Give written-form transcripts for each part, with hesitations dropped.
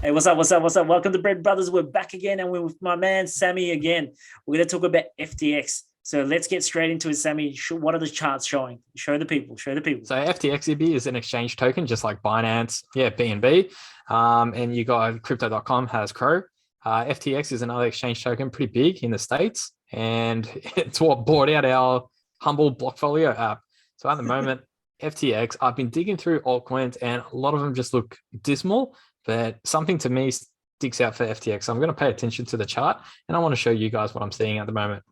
Hey, what's up? What's up? What's up? Welcome to Bread Brothers. We're back again, and we're with my man Sammy again. We're going to talk about FTX. So let's get straight into it, Sammy. What are the charts showing? Show the people. Show the people. So FTX is an exchange token, just like Binance, BNB. And you got Crypto.com has Crow. FTX is another exchange token, pretty big in the States, and it's what bought out our humble Blockfolio app. So at the moment, FTX, I've been digging through altcoins, and a lot of them just look dismal. But something to me sticks out for FTX. So I'm going to pay attention to the chart, and I want to show you guys what I'm seeing at the moment.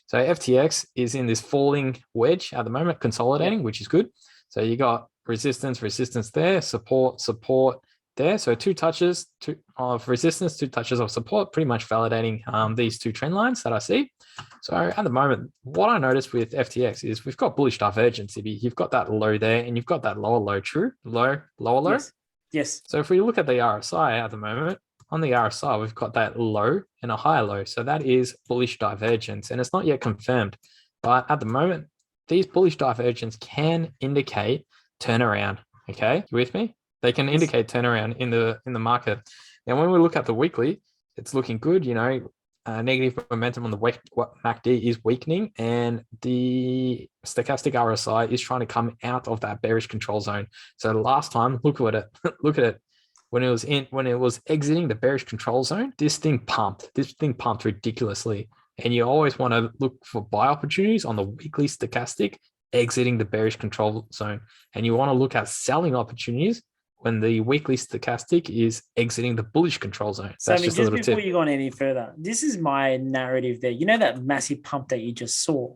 So FTX is in this falling wedge at the moment, consolidating, which is good. So you got resistance there, support there. So two touches of resistance, two touches of support, pretty much validating these two trend lines that I see. So at the moment, what I noticed with FTX is we've got bullish divergence. You've got that low there, and you've got that lower low, lower low. Yes. So if we look at the RSI at the moment, on the RSI, we've got that low and a higher low. So that is bullish divergence, and it's not yet confirmed. But at the moment, these bullish divergence can indicate turnaround. Okay, you with me? They can indicate turnaround in the market. And when we look at the weekly, it's looking good. Negative momentum on the MACD is weakening, and the stochastic RSI is trying to come out of that bearish control zone. So last time, look at it. When it was exiting the bearish control zone, this thing pumped ridiculously. And you always want to look for buy opportunities on the weekly stochastic exiting the bearish control zone. And you want to look at selling opportunities when the weekly stochastic is exiting the bullish control zone. So just before you go on any further, this is my narrative there. You know that massive pump that you just saw?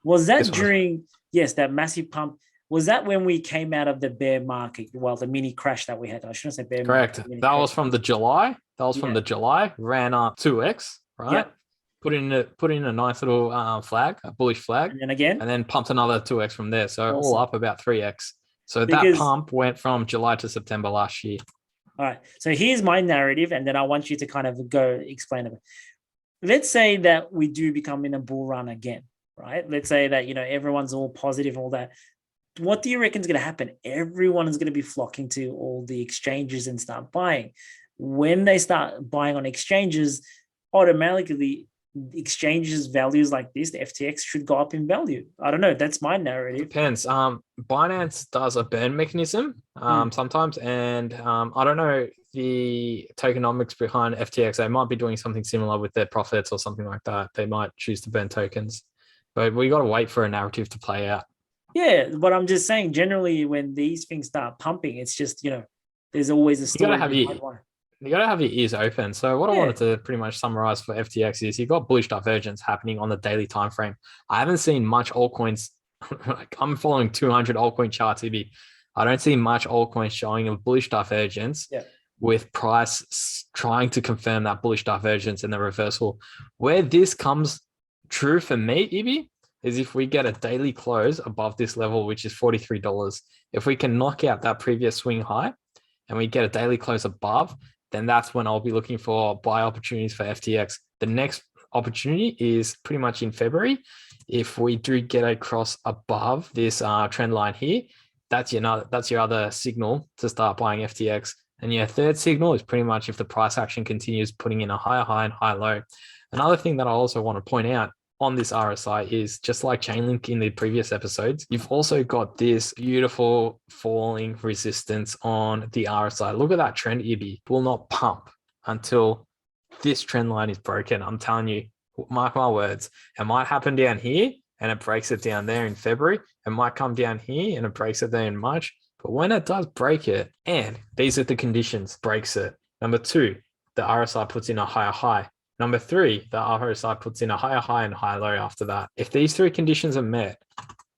Was that that massive pump? Was that when we came out of the bear market? Well, the mini crash that we had. I shouldn't say bear market. Correct. That was from the July. From the July. Ran up 2x, right? Yep. Put in a nice little flag, a bullish flag. And then pumped another 2x from there. So all up about 3x. So that pump went from July to September last year. All right. So here's my narrative, and then I want you to kind of go explain it. Let's say that we do become in a bull run again, right? Let's say that, everyone's all positive and all that. What do you reckon is going to happen? Everyone is going to be flocking to all the exchanges and start buying. When they start buying on exchanges, automatically exchanges values like this, the FTX should go up in value. I don't know. That's my narrative. Depends. Binance does a burn mechanism sometimes, and I don't know the tokenomics behind FTX. They might be doing something similar with their profits or something like that. They might choose to burn tokens, but we got to wait for a narrative to play out. Yeah, but I'm just saying, generally, when these things start pumping, it's just, there's always a story. You got to have your ears open. So what I wanted to pretty much summarize for FTX is you got bullish divergence happening on the daily time frame. I haven't seen much altcoins. I'm following 200 altcoin charts. I don't see much altcoins showing a bullish divergence with price trying to confirm that bullish divergence and the reversal. Where this comes true for me, Ibi, is if we get a daily close above this level, which is $43. If we can knock out that previous swing high and we get a daily close above, then that's when I'll be looking for buy opportunities for FTX. The next opportunity is pretty much in February. If we do get across above this trend line here, that's your other signal to start buying FTX. And your third signal is pretty much if the price action continues putting in a higher high and higher low. Another thing that I also want to point out on this RSI is just like Chainlink in the previous episodes, you've also got this beautiful falling resistance on the RSI. Look at that trend, Ibi. Will not pump until this trend line is broken. I'm telling you, mark my words. It might happen down here and it breaks it down there in February. It might come down here and it breaks it there in March. But when it does break it, and these are the conditions, breaks it. Number two, the RSI puts in a higher high. Number three, the RSI puts in a higher high and higher low after that. If these three conditions are met,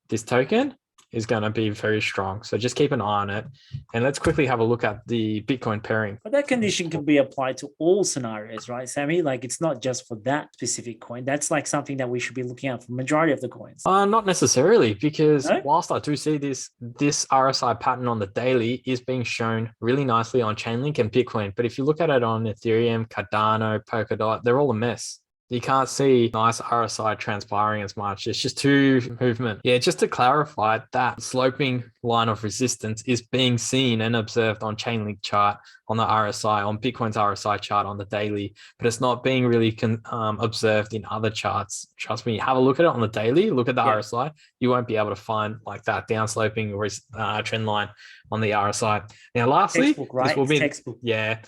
this token is going to be very strong. So just keep an eye on it. And let's quickly have a look at the Bitcoin pairing. But that condition can be applied to all scenarios, right, Sammy? Like it's not just for that specific coin. That's like something that we should be looking at for majority of the coins. Not necessarily, because whilst I do see this RSI pattern on the daily is being shown really nicely on Chainlink and Bitcoin. But if you look at it on Ethereum, Cardano, Polkadot, they're all a mess. You can't see nice RSI transpiring as much. It's just too movement. Yeah, just to clarify, that sloping line of resistance is being seen and observed on Chainlink chart, on the RSI, on Bitcoin's RSI chart on the daily, but it's not being really observed in other charts. Trust me, have a look at it on the daily, look at the RSI. You won't be able to find like that downsloping or trend line on the RSI. Now, lastly, Textbook, right? this will be textbook. Yeah.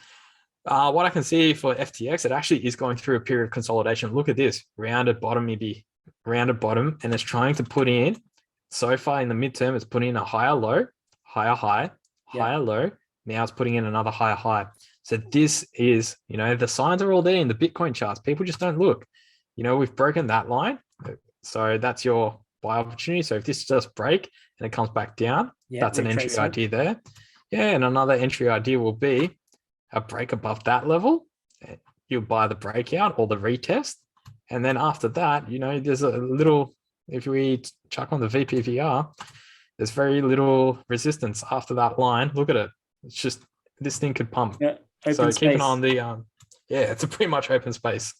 What I can see for FTX, it actually is going through a period of consolidation. Look at this rounded bottom, maybe rounded bottom, and it's trying to put in, so far in the midterm, it's putting in a higher low, higher high, higher low. Now it's putting in another higher high. So this is, the signs are all there in the Bitcoin charts. People just don't look. We've broken that line. So that's your buy opportunity. So if this does break and it comes back down, that's an entry idea there. Yeah, and another entry idea will be a break above that level. You'll buy the breakout or the retest. And then after that, there's a little, if we chuck on the VPVR, there's very little resistance after that line. Look at it. It's just, this thing could pump. Yeah, so keep an eye on the, it's a pretty much open space.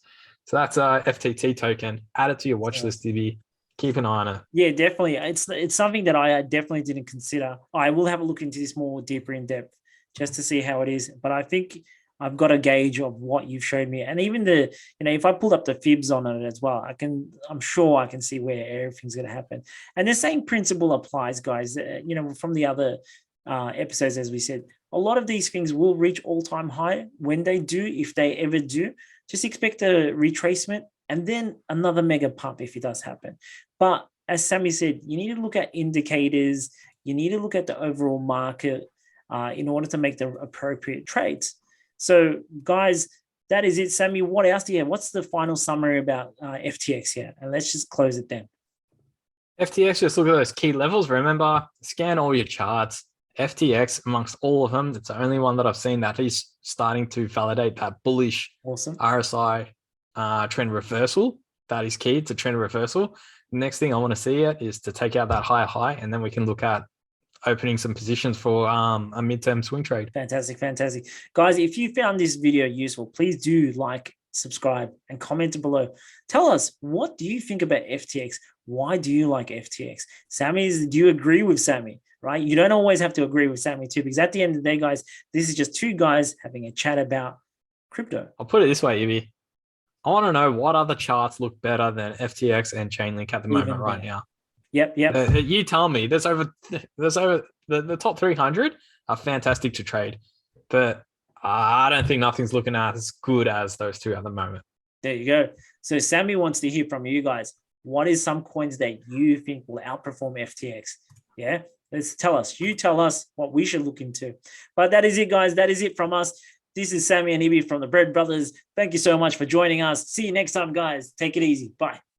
So that's a FTT token. Add it to your watch list, DB. Keep an eye on it. Yeah, definitely. It's something that I definitely didn't consider. I will have a look into this more deeper in depth just to see how it is. But I think I've got a gauge of what you've showed me. And even if I pulled up the fibs on it as well, I'm sure I can see where everything's going to happen. And the same principle applies, guys. From the other episodes, as we said, a lot of these things will reach all-time high. When they do, if they ever do, just expect a retracement and then another mega pump if it does happen. But as Sammy said, you need to look at indicators. You need to look at the overall market in order to make the appropriate trades. So, guys, that is it. Sammy, what else do you have? What's the final summary about FTX here? And let's just close it then. FTX, just look at those key levels. Remember, scan all your charts. FTX, amongst all of them, it's the only one that I've seen that is starting to validate that bullish RSI trend reversal. That is key to trend reversal. The next thing I want to see it is to take out that higher high, and then we can look at opening some positions for a midterm swing trade. Fantastic. Guys, if you found this video useful, please do like, subscribe, and comment below. Tell us, what do you think about FTX? Why do you like FTX? Do you agree with Sammy? Right? You don't always have to agree with Sammy too, because at the end of the day, guys, this is just two guys having a chat about crypto. I'll put it this way, Evie. I want to know what other charts look better than FTX and Chainlink at the moment right now. Yep. You tell me. There's over the top 300 are fantastic to trade, but I don't think nothing's looking as good as those two at the moment. There you go. So Sammy wants to hear from you guys. What is some coins that you think will outperform FTX? Yeah, tell us. You tell us what we should look into. But that is it, guys. That is it from us. This is Sammy and Ibi from the Bread Brothers. Thank you so much for joining us. See you next time, guys. Take it easy. Bye.